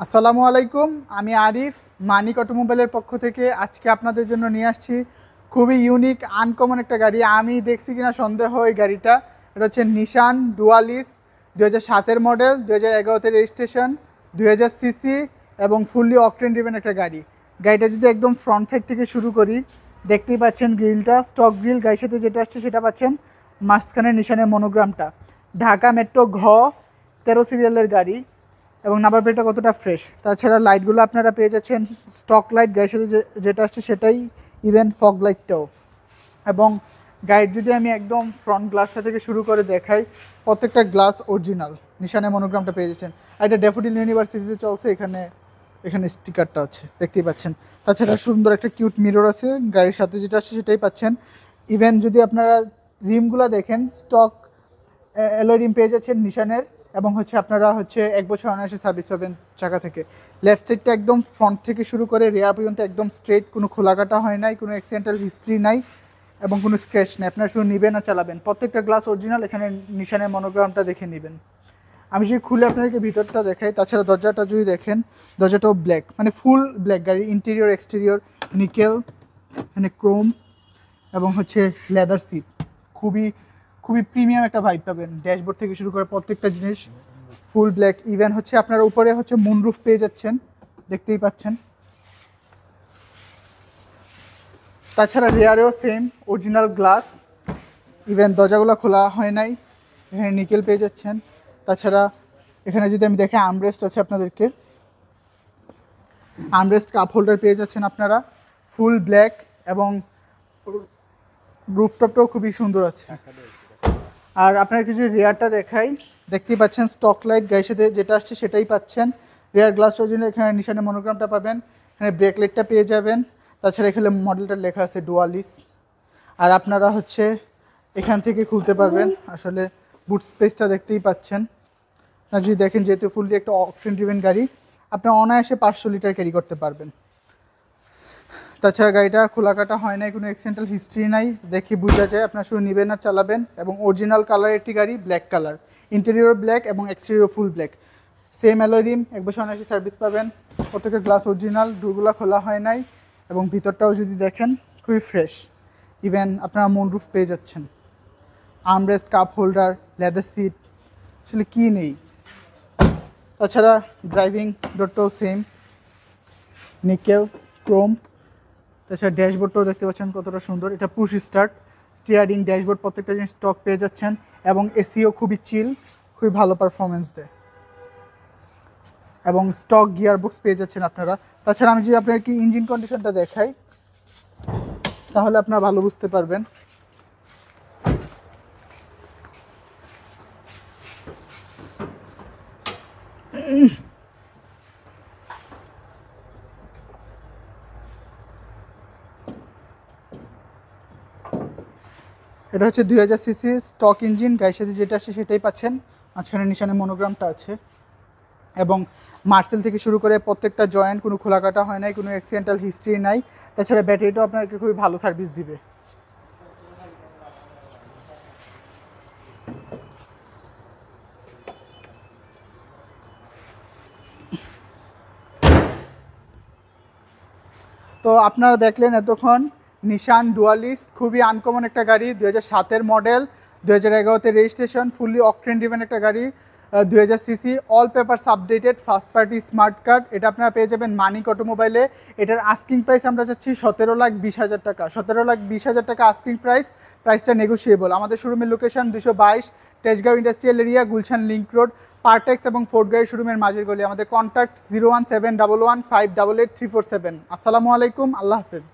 আসসালামু আলাইকুম। আমি আরিফ, মানিক অটোমোবাইলের পক্ষ থেকে আজকে আপনাদের জন্য নিয়ে আসছি খুবই ইউনিক আনকমন একটা গাড়ি। আমি দেখছি কিনা সন্দেহ এই গাড়িটা। এটা হচ্ছে নিশান ডুয়ালিস 2007-এর মডেল, 2011-তে রেজিস্ট্রেশন, 2000 সিসি এবং ফুললি অকটেন ড্রিভেন একটা গাড়ি। গাড়িটা যদি একদম ফ্রন্ট সাইড থেকে শুরু করি, দেখতেই পাচ্ছেন গ্রিলটা স্টক গ্রিল, গাড়ির সাথে যেটা আসছে সেটা পাচ্ছেন মাঝখানে নিশানের মনোগ্রামটা। ঢাকা মেট্রো 13 সিরিয়ালের গাড়ি এবং নাম্বার প্লেটটা কতটা ফ্রেশ। তাছাড়া লাইটগুলো আপনারা পেয়ে যাচ্ছেন স্টক লাইট, গাড়ির সাথে যেটা আসছে সেটাই, ইভেন ফগ লাইটটাও। এবং গাড়ির যদি আমি একদম ফ্রন্ট গ্লাসটা থেকে শুরু করে দেখাই, প্রত্যেকটা গ্লাস অরিজিনাল, নিশানের মনোগ্রামটা পেয়ে যাচ্ছেন। আর এটা ড্যাফোডিল ইউনিভার্সিটিতে চলছে, এখানে এখানে স্টিকারটা আছে দেখতেই পাচ্ছেন। তাছাড়া সুন্দর একটা কিউট মিরর আছে, গাড়ির সাথে যেটা আসছে সেটাই পাচ্ছেন। ইভেন যদি আপনারা রিমগুলো দেখেন, স্টক অ্যালয় রিম পেয়ে যাচ্ছেন নিশানের, এবং আপনারা 1 বছর অনায়াসে সার্ভিস পাবেন চাকা থেকে। লেফট সাইডটা একদম ফ্রন্ট থেকে শুরু করে রেয়ার পর্যন্ত একদম স্ট্রেট, কোনো খোলাকাটা হয় নাই, কোনো অ্যাক্সিডেন্টাল হিস্ট্রি নাই এবং কোনো স্ক্র্যাচ নেই। আপনারা শুধু নেবেন আর চালাবেন। প্রত্যেকটা গ্লাস অরিজিনাল, এখানে নিশানের মনোগ্রামটা দেখে নেবেন। আমি যদি খুলে আপনাদেরকে ভিতরটা দেখাই, তাছাড়া দরজাটা যদি দেখেন, দরজাটাও ব্ল্যাক, মানে ফুল ব্ল্যাক। গাড়ির ইন্টেরিয়র এক্সটেরিয়র নিকেল, এখানে ক্রোম এবং লেদার সিট, খুবই খুবই প্রিমিয়াম একটা ভাইব পাবেন। ড্যাশবোর্ড থেকে শুরু করে প্রত্যেকটা জিনিস ফুল ব্ল্যাক। ইভেন আপনার উপরে মুনরুফ পেয়ে যাচ্ছেন, দেখতেই পাচ্ছেন। তাছাড়া রেয়ারেও সেম অরিজিনাল গ্লাস, ইভেন দরজাগুলো খোলা হয় নাই, এখানে নিকেল পেয়ে যাচ্ছেন। তাছাড়া এখানে যদি আমি দেখি, আর্মরেস্ট আছে আপনাদেরকে, আর্মরেস্ট কাপ হোল্ডার পেয়ে যাচ্ছেন আপনারা, ফুল ব্ল্যাক। এবং রুফটপটাও খুবই সুন্দর আছে। আর আপনার কিছু রেয়ারটা দেখাই, দেখতেই পাচ্ছেন স্টক লাইট, গাড়ির সাথে যেটা আসছে সেটাই পাচ্ছেন। রেয়ার গ্লাস অরিজিনাল, এখানে নিশানের মনোগ্রামটা পাবেন, এখানে ব্রেক লাইটটা পেয়ে যাবেন। তাছাড়া এখানে মডেলটা লেখা আছে ডুয়ালিস। আর আপনারা এখান থেকে খুলতে পারবেন। আসলে বুট স্পেসটা দেখতেই পাচ্ছেন। আপনারা যদি দেখেন, যেহেতু ফুললি একটা অকটেন ড্রিভেন গাড়ি, আপনারা অনায়াসে 500 লিটার ক্যারি করতে পারবেন। তাছাড়া গাড়িটা খোলাকাটা হয় নাই, কোনো অ্যাক্সিডেন্টাল হিস্ট্রি নাই, দেখে বোঝা যায়। আপনারা শুধু নেবেন আর চালাবেন। এবং অরিজিনাল কালার একটি গাড়ি, ব্ল্যাক কালার, ইন্টেরিয়র ব্ল্যাক এবং exterior full black. Same alloy rim, 1 বছর অনায়াসে সার্ভিস পাবেন। প্রত্যেকটা গ্লাস অরিজিনাল, ডোরগুলো খোলা হয় নাই। এবং ভিতরটাও যদি দেখেন, খুবই ফ্রেশ। ইভেন আপনারা মুনরুফ পেয়ে যাচ্ছেন, armrest, cup holder, leather seat, আসলে কী নেই। তাছাড়া ড্রাইভিং ডোরটাও সেম, নিকেল, ক্রোম। তাছাড়া ড্যাশবোর্ডটাও দেখতে পাচ্ছেন কতটা সুন্দর, এটা পুশ স্টার্ট। স্টিয়ারিং, ড্যাশবোর্ড, প্রত্যেকটা জিনিস স্টক পেয়ে যাচ্ছেন। এবং এসিও খুবই চিল, খুবই ভালো পারফরমেন্স দেয়। এবং স্টক গিয়ার বক্স পেয়ে যাচ্ছেন আপনারা। তাছাড়া আমি যদি আপনাকে ইঞ্জিন কন্ডিশনটা দেখাই, তাহলে আপনারা ভালো বুঝতে পারবেন। এটা 2000 সিসি স্টক ইঞ্জিন, গাড়ির সাথে যেটা আসছে সেটাই পাচ্ছেন। মাঝখানে নিশানের মনোগ্রামটা আছে। এবং মার্সেল থেকে শুরু করে প্রত্যেকটা জয়েন্ট, কোনো খোলাকাটা হয় নাই, কোনো অ্যাক্সিডেন্টাল হিস্ট্রি নাই। তাছাড়া ব্যাটারিটাও আপনাকে খুবই ভালো সার্ভিস দিবে। তো আপনারা দেখলেন এতক্ষণ নিশান ডুয়ালিস, খুবই আনকমন একটা গাড়ি, 2007-এর মডেল, 2011-তে রেজিস্ট্রেশন, ফুললি অকটেন ড্রিভেন একটা গাড়ি, 2000 CC, all papers updated, first party smart card. এটা আপনারা পেয়ে যাবেন মানিক অটোমোবাইলে। এটার আস্কিং প্রাইস আমরা চাচ্ছি 17,20,000 টাকা। 17,20,000 টাকা আস্কিং প্রাইস, প্রাইসটা নেগোসিয়েবল। আমাদের শোরুমের location 222 Tejgaon industrial area, Gulshan link road, Partex এবং ফোর্ড গাড়ি শোরুমের মাঝের গলি। আমাদের কন্ট্যাক্ট 01711588347। আসসালামু আলাইকুম, আল্লাহ হাফেজ।